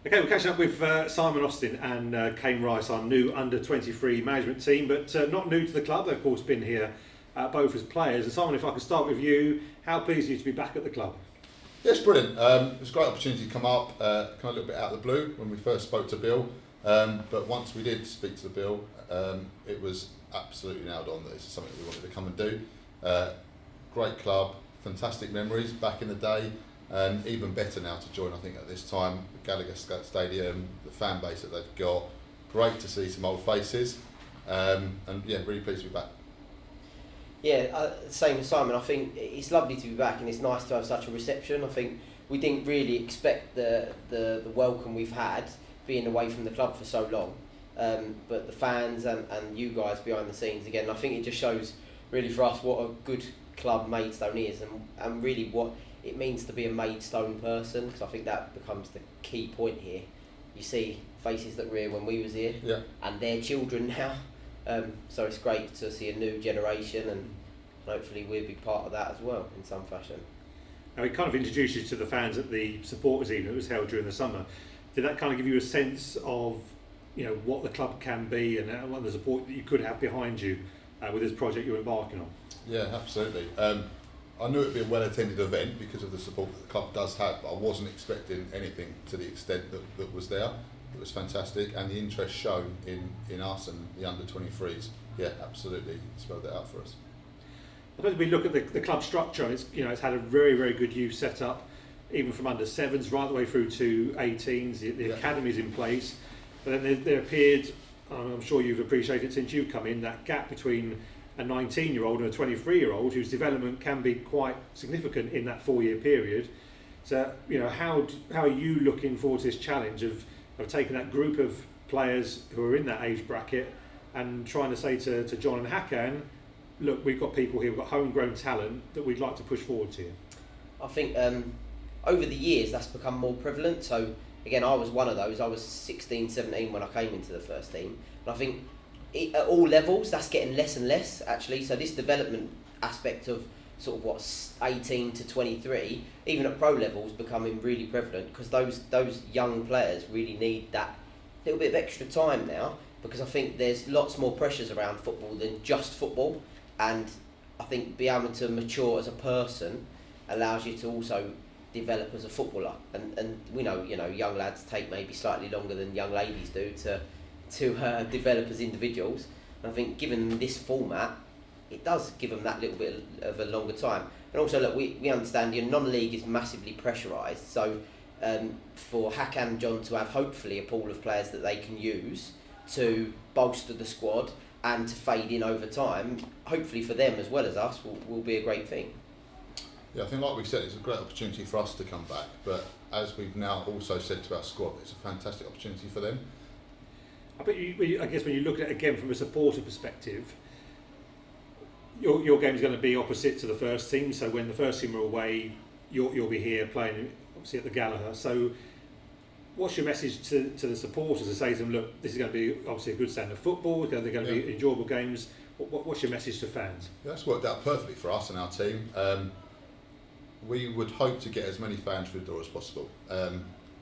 Okay, we're catching up with Simon Austin and Kane Rice, our new under-23 management team, but not new to the club. They've of course been here both as players. And Simon, if I could start with you, how pleased are you to be back at the club? Yeah, it's brilliant. It was a great opportunity to come up, kind of a little bit out of the blue when we first spoke to Bill. But once we did speak to Bill, it was absolutely nailed on that this is something that we wanted to come and do. Great club, fantastic memories back in the day, and even better now to join, I think, at this time. The Gallagher Stadium, the fan base that they've got. Great to see some old faces, and yeah, really pleased to be back. Yeah, same as Simon. I think it's lovely to be back, and it's nice to have such a reception. I think we didn't really expect the welcome we've had being away from the club for so long. But the fans and you guys behind the scenes again, I think it just shows really for us what a good club Maidstone is, and really what it means to be a Maidstone person, because I think that becomes the key point here. You see faces that were here when we was here, yeah, and their children now. So it's great to see a new generation, and hopefully we'll be part of that as well in some fashion. Now, it kind of introduced you to the fans at the supporters evening that was held during the summer. Did that kind of give you a sense of, you know, what the club can be and what the support that you could have behind you with this project you're embarking on? Yeah, absolutely. I knew it would be a well-attended event because of the support that the club does have, but I wasn't expecting anything to the extent that was there. It was fantastic, and the interest shown in us and the under-23s, yeah, absolutely spelled that out for us. I suppose we look at the club structure, it's had a very, very good youth set up, even from under 7s right the way through to 18s. The academy's in place, but then there appeared, I'm sure you've appreciated since you've come in, that gap between a 19-year-old and a 23-year-old whose development can be quite significant in that 4-year period. So, how are you looking forward to this challenge of taking that group of players who are in that age bracket and trying to say to John and Hakan, look, we've got people here, we've got homegrown talent that we'd like to push forward to you? I think over the years that's become more prevalent. So again, I was one of those. I was 16, 17 when I came into the first team. And I think at all levels that's getting less and less actually. So this development aspect of sort of 18 to 23, even at pro levels, becoming really prevalent, because those young players really need that little bit of extra time now, because I think there's lots more pressures around football than just football, and I think being able to mature as a person allows you to also develop as a footballer, and we know young lads take maybe slightly longer than young ladies do to develop as individuals, and I think given this format it does give them that little bit of a longer time. And also, look, we understand your non-league is massively pressurised, so for Hakan and John to have hopefully a pool of players that they can use to bolster the squad and to fade in over time, hopefully for them as well as us, will be a great thing. Yeah, I think like we've said, it's a great opportunity for us to come back, but as we've now also said to our squad, it's a fantastic opportunity for them. I guess when you look at it again from a supporter perspective, your game is going to be opposite to the first team. So when the first team are away, you'll be here playing obviously at the Gallagher. So what's your message to the supporters to say to them, look, this is going to be obviously a good standard of football, they're going to be enjoyable games. What's your message to fans? Yeah, that's worked out perfectly for us and our team. We would hope to get as many fans through the door as possible.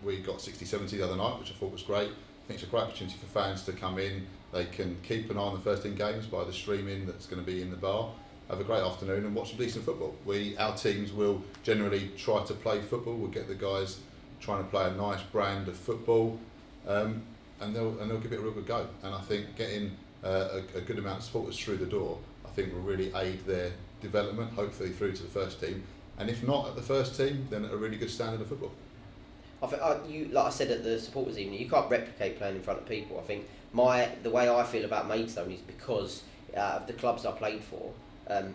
We got 60, 70 the other night, which I thought was great. I think it's a great opportunity for fans to come in. They can keep an eye on the first team games by the streaming that's going to be in the bar. Have a great afternoon and watch some decent football. Our teams will generally try to play football. We'll get the guys trying to play a nice brand of football, and they'll give it a real good go. And I think getting a good amount of supporters through the door, I think will really aid their development, hopefully through to the first team. And if not at the first team, then at a really good standard of football. I think, like I said at the supporters evening, you can't replicate playing in front of people. I think the way I feel about Maidstone is because of the clubs I played for,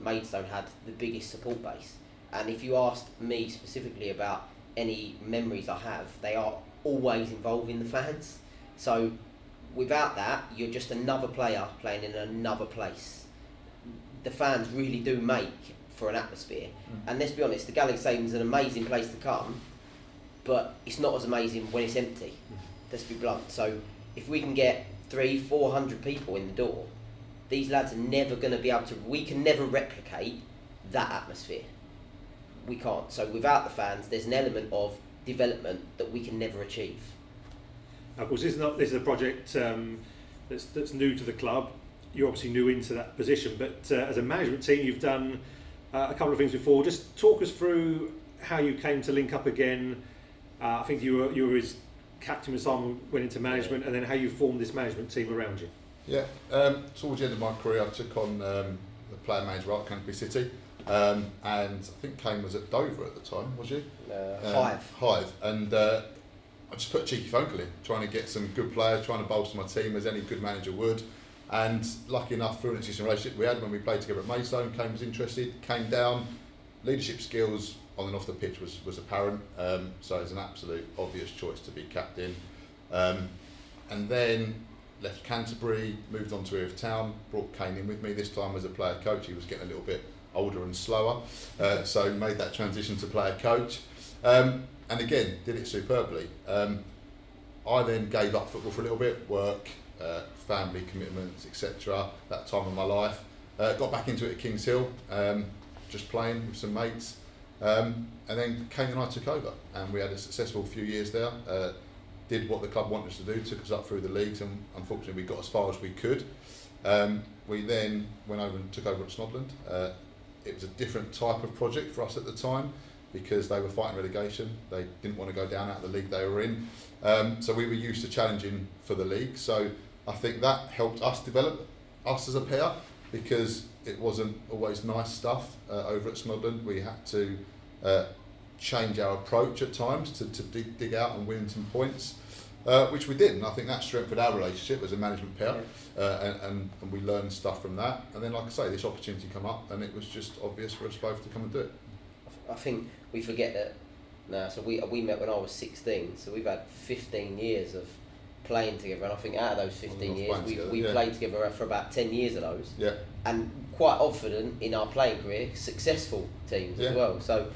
Maidstone had the biggest support base. And if you asked me specifically about any memories I have, they are always involving the fans. So without that, you're just another player playing in another place. The fans really do make for an atmosphere. And let's be honest, the Gallagher Stadium is an amazing place to come, but it's not as amazing when it's empty. Let's be blunt. So if we can get 300-400 people in the door, these lads are never going to be able to. We can never replicate that atmosphere. We can't. So without the fans, there's an element of development that we can never achieve. Of course, this is a project that's new to the club. You're obviously new into that position, but as a management team, you've done a couple of things before. Just talk us through how you came to link up again. I think you were his captain when Simon went into management, and then how you formed this management team around you. Yeah, towards the end of my career, I took on the player manager at Canterbury City, and I think Kane was at Dover at the time, was you? Hive. And I just put a cheeky phone call in, trying to get some good players, trying to bolster my team as any good manager would. And lucky enough, through an existing relationship we had when we played together at Maidstone, Kane was interested, came down. Leadership skills on and off the pitch was apparent, so it's an absolute obvious choice to be captain. And then left Canterbury, moved on to Erith Town, brought Kane in with me, this time as a player coach. He was getting a little bit older and slower, so made that transition to player coach. And again, did it superbly. I then gave up football for a little bit, work, family commitments, etc. That time of my life. Got back into it at Kings Hill, just playing with some mates. And then Kane and I took over, and we had a successful few years there. Did what the club wanted us to do, took us up through the leagues, and unfortunately we got as far as we could. We then went over and took over at Snodland. It was a different type of project for us at the time, because they were fighting relegation. They didn't want to go down out of the league they were in. So we were used to challenging for the league. So I think that helped us develop us as a pair, because it wasn't always nice stuff over at Snodland. We had to change our approach at times to dig out and win some points, which we did. And I think that strengthened our relationship as a management pair, and we learned stuff from that. And then, like I say, this opportunity come up, and it was just obvious for us both to come and do it. I think we forget that now. So we met when I was 16, so we've had 15 years of playing together, and I think out of those 15 years we played together for about 10 years of those, and quite often in our playing career successful teams as well, so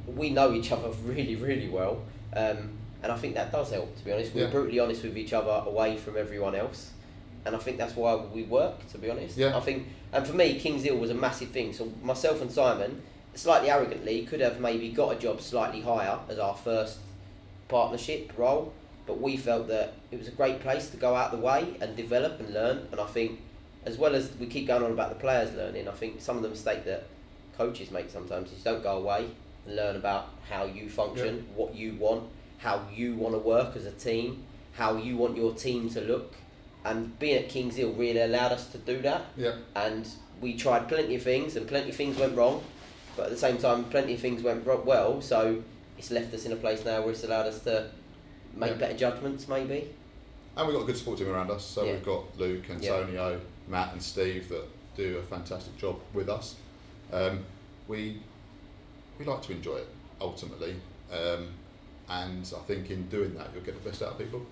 we know each other really, really well, and I think that does help, to be honest. We're brutally honest with each other away from everyone else, and I think that's why we work, to be honest. I think, and for me, Kings Hill was a massive thing. So myself and Simon, slightly arrogantly, could have maybe got a job slightly higher as our first partnership role, but we felt that it was a great place to go out the way and develop and learn. And I think, as well as we keep going on about the players learning, I think some of the mistake that coaches make sometimes is don't go away and learn about how you function, what you want, how you want to work as a team, how you want your team to look. And being at Kings Hill really allowed us to do that. And we tried plenty of things, and plenty of things went wrong, but at the same time plenty of things went well, so it's left us in a place now where it's allowed us to make better judgments, maybe. And we've got a good support team around us, so we've got Luke, Antonio, Matt and Steve that do a fantastic job with us. We like to enjoy it, ultimately, and I think in doing that you'll get the best out of people.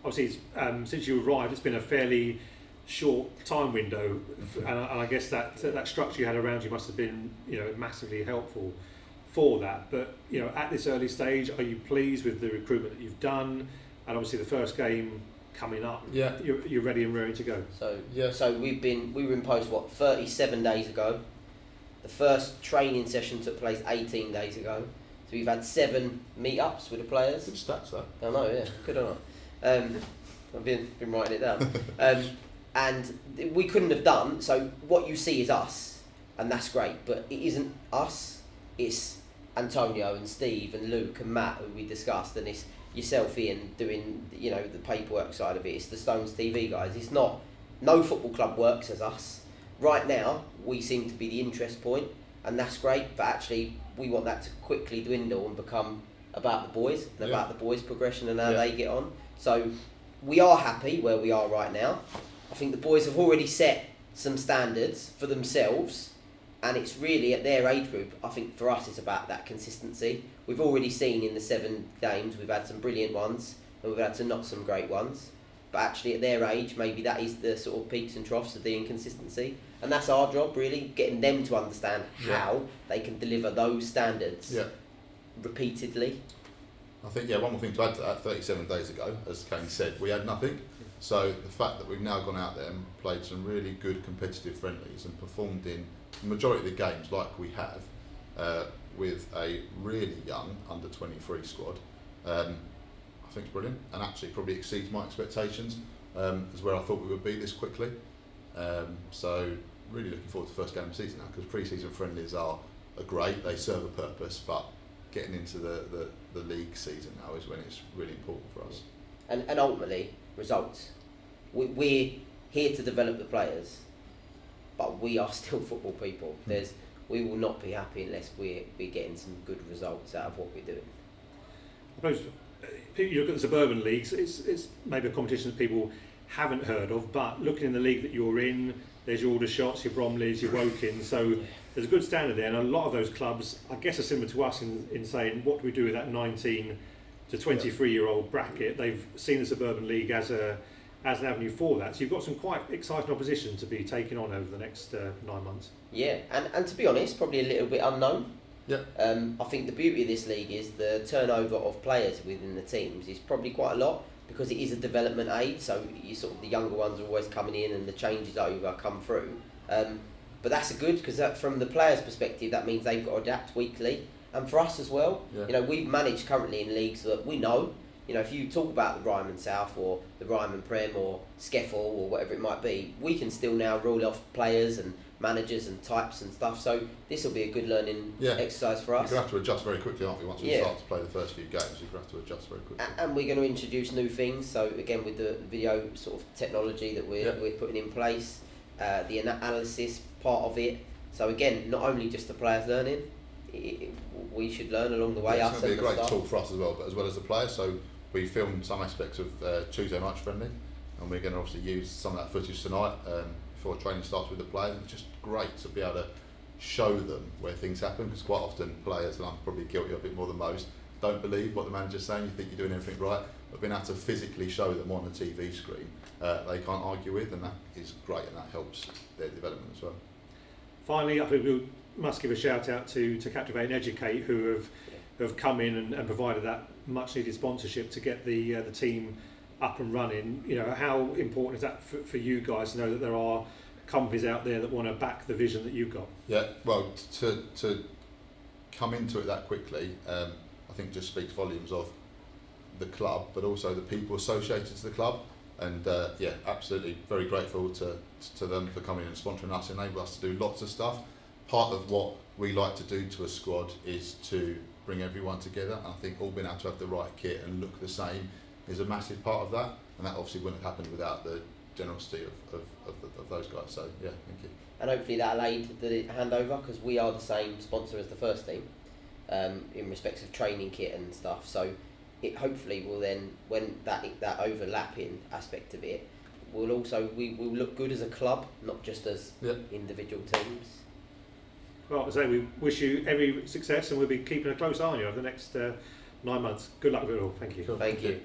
Obviously, since you arrived, it's been a fairly short time window, and I guess that structure you had around you must have been, massively helpful for that. But at this early stage, are you pleased with the recruitment that you've done? And obviously, the first game coming up, you're ready and raring to go. So we were in post 37 days ago. The first training session took place 18 days ago. So we've had 7 meetups with the players. Good stats, though. I know, yeah, good or not. I've been writing it down. And we couldn't have done, so what you see is us, and that's great, but it isn't us, it's Antonio and Steve and Luke and Matt, who we discussed, and it's yourself, Ian, doing the paperwork side of it. It's the Stones TV guys. It's not, no football club works as us. Right now, we seem to be the interest point, and that's great, but actually we want that to quickly dwindle and become about the boys, and about the boys' progression and how they get on. So we are happy where we are right now. I think the boys have already set some standards for themselves, and it's really at their age group. I think for us it's about that consistency. We've already seen in the 7 games, we've had some brilliant ones and we've had some not some great ones, but actually at their age maybe that is the sort of peaks and troughs of the inconsistency, and that's our job really, getting them to understand how they can deliver those standards repeatedly. I think one more thing to add to that, 37 days ago, as Kane said, we had nothing. So the fact that we've now gone out there and played some really good competitive friendlies and performed in the majority of the games like we have, with a really young under 23 squad, I I think it's brilliant, and actually probably exceeds my expectations as where I thought we would be this quickly. So really looking forward to the first game of the season now, because pre-season friendlies are great, they serve a purpose, but getting into the league season now is when it's really important for us. And ultimately, results. We're here to develop the players, but we are still football people. We will not be happy unless we're getting some good results out of what we're doing. I suppose you look at the suburban leagues, it's maybe a competition that people haven't heard of, but looking in the league that you're in, there's your Aldershots, your Bromleys, your Wokins, so there's a good standard there, and a lot of those clubs, I guess, are similar to us in saying, what do we do with that 19 to 23-year-old bracket? They've seen the suburban league as an avenue for that, so you've got some quite exciting opposition to be taking on over the next 9 months. Yeah, and to be honest, probably a little bit unknown. Yeah. I think the beauty of this league is the turnover of players within the teams is probably quite a lot, because it is a development age, so you sort of the younger ones are always coming in and the changes over come through. But that's good, because from the players' perspective, that means they've got to adapt weekly, and for us as well. Yeah. We've managed currently in leagues that we know. If you talk about the Ryman South or the Ryman Prem or Skeffel or whatever it might be, we can still now rule off players and managers and types and stuff. So this will be a good learning exercise for us. You're going to have to adjust very quickly, aren't we? Once we start to play the first few games, you're going to have to adjust very quickly. And we're going to introduce new things. So again, with the video sort of technology that we're putting in place, the analysis part of it. So again, not only just the players learning, we should learn along the way. It's going to be a great tool for us as well, but as well as the players. So we filmed some aspects of Tuesday night's friendly, and we're going to obviously use some of that footage tonight before training starts with the players. It's just great to be able to show them where things happen, because quite often players, and I'm probably guilty of it more than most, don't believe what the manager's saying. You think you're doing everything right, but being able to physically show them on a TV screen, they can't argue with, and that is great, and that helps their development as well. Finally, I think we must give a shout out to Captivate and Educate, who have come in and provided that much needed sponsorship to get the team up and running. How important is that for you guys to know that there are companies out there that want to back the vision that you've got? Yeah, well, to come into it that quickly, I think just speaks volumes of the club, but also the people associated to the club. And absolutely very grateful to them for coming and sponsoring us, enable us to do lots of stuff. Part of what we like to do to a squad is to bring everyone together, and I think all being able to have the right kit and look the same is a massive part of that, and that obviously wouldn't have happened without the generosity of those guys. So yeah, thank you. And hopefully that allowed the handover, because we are the same sponsor as the first team in respects of training kit and stuff. So it hopefully will then, when that overlapping aspect of it, will also we will look good as a club, not just as individual teams. Well, as I say, we wish you every success, and we'll be keeping a close eye on you over the next 9 months. Good luck with it all. Thank you. Thank you.